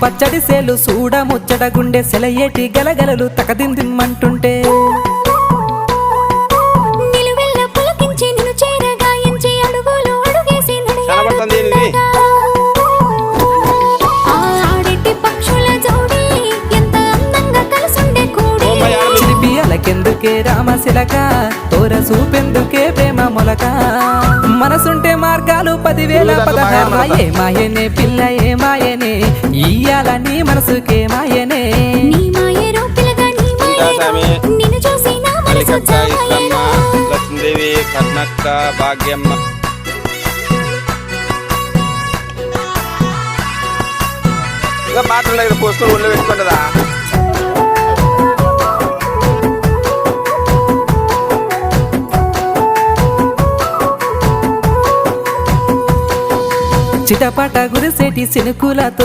పచ్చడి సేలు సూడ ముచ్చట గుండె సెలయేటి గలగలలు తకదిందిమ్మంటుంటే నిలువెల్ల పులకించి నిన్ను చేరగాయించి అడుగులు అడుగేసి ఆడెట్టి పక్షుల జోడి ఎంత అందంగా కలుసుండే కూడి చిలిపియలకెందుకే రామశిలక తోర చూపెందుకే ప్రేమ మొలక మనసుంటే మార్గాలు 10,000 ఏ మాయనే పిల్ల ఏ మాయనే ఇయ్యాల నీ మనసుకే మాయనే నీ మాయరో పిల్లగా నీ మాయరో నిన్ను చూసి నా మనసు జామాయరో లక్ష్మీదేవి కర్ణక్క భాగ్యమ్మ ఇంకా పాత్రలు దగ్గర పోసుకొని ఒళ్ళు పెట్టుకుంటుందా చిటపట గురిసేటి సినుకులతో